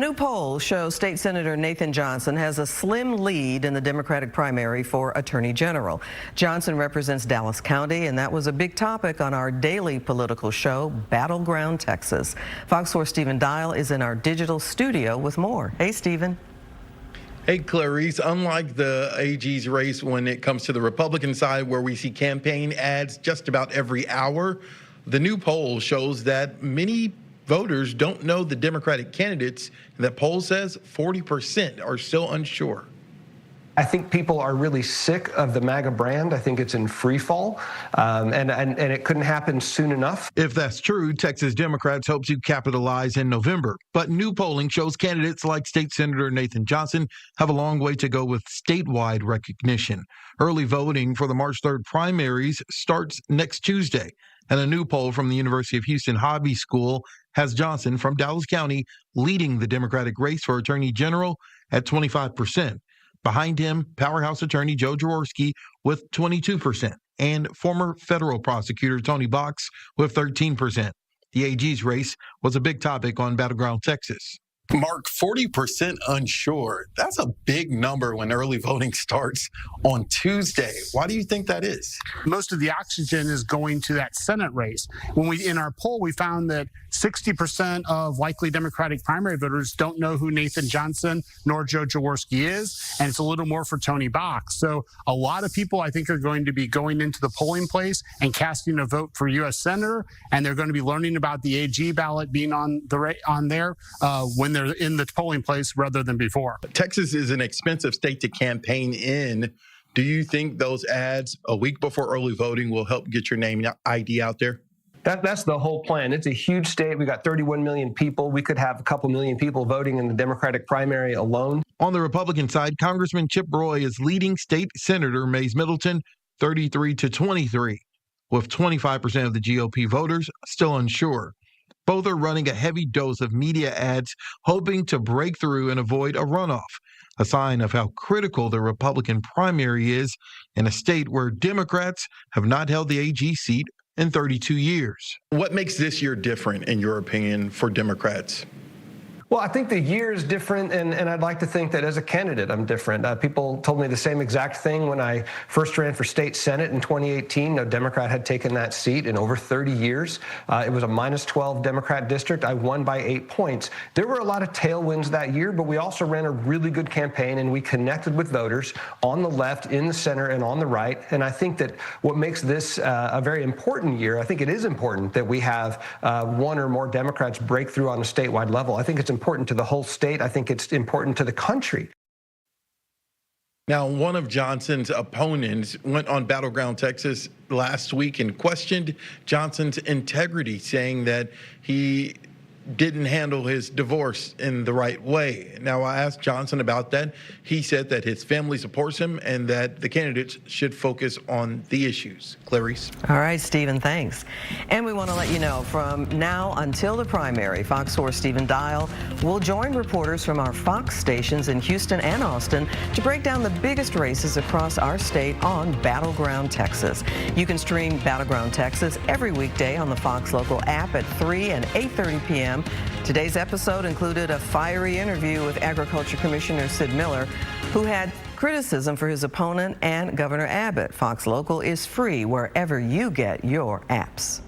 A new poll shows State Senator Nathan Johnson has a slim lead in the Democratic primary for Attorney General. Johnson represents Dallas County, and that was a big topic on our daily political show, Battleground Texas. Fox 4 Stephen Dial is in our digital studio with more. Hey, Stephen. Hey, Clarice, unlike the AG's race when it comes to the Republican side where we see campaign ads just about every hour, the new poll shows that many voters don't know the Democratic candidates. That poll says 40% are still unsure. I think people are really sick of the MAGA brand. I think it's in free fall, and it couldn't happen soon enough. If that's true, Texas Democrats hope to capitalize in November. But new polling shows candidates like State Senator Nathan Johnson have a long way to go with statewide recognition. Early voting for the March 3rd primaries starts next Tuesday. And a new poll from the University of Houston Hobby School has Johnson from Dallas County leading the Democratic race for Attorney General at 25%. Behind him, powerhouse attorney Joe Jaworski with 22% and former federal prosecutor Tony Box with 13%. The AG's race was a big topic on Battleground Texas. Mark, 40% unsure. That's a big number when early voting starts on Tuesday. Why do you think that is? Most of the oxygen is going to that Senate race. In our poll, we found that 60% of likely Democratic primary voters don't know who Nathan Johnson nor Joe Jaworski is, and it's a little more for Tony Box. So a lot of people, I think, are going to be going into the polling place and casting a vote for U.S. Senator, and they're going to be learning about the AG ballot being on there when they're in the polling place rather than before. Texas is an expensive state to campaign in. Do you think those ads a week before early voting will help get your name and ID out there? That's the whole plan. It's a huge state. We got 31 million people. We could have a couple million people voting in the Democratic primary alone. On the Republican side, Congressman Chip Roy is leading State Senator Mays Middleton 33-23, with 25% of the GOP voters still unsure. Both are running a heavy dose of media ads, hoping to break through and avoid a runoff, a sign of how critical the Republican primary is in a state where Democrats have not held the AG seat in 32 years. What makes this year different, in your opinion, for Democrats? Well, I think the year is different, and I'd like to think that as a candidate, I'm different. People told me the same exact thing when I first ran for state senate in 2018. No Democrat had taken that seat in over 30 years. It was a -12 Democrat district. I won by 8 points. There were a lot of tailwinds that year, but we also ran a really good campaign, and we connected with voters on the left, in the center, and on the right. And I think that what makes this a very important year, I think it is important that we have one or more Democrats break through on a statewide level. I think it's important to the whole state. I think it's important to the country. Now, one of Johnson's opponents went on Battleground Texas last week and questioned Johnson's integrity, saying that he didn't handle his divorce in the right way. Now, I asked Johnson about that. He said that his family supports him and that the candidates should focus on the issues. Clarice? All right, Stephen, thanks. And we want to let you know, from now until the primary, Fox 4 Stephen Dial will join reporters from our Fox stations in Houston and Austin to break down the biggest races across our state on Battleground Texas. You can stream Battleground Texas every weekday on the Fox local app at 3 and 8:30 p.m. Today's episode included a fiery interview with Agriculture Commissioner Sid Miller, who had criticism for his opponent and Governor Abbott. Fox Local is free wherever you get your apps.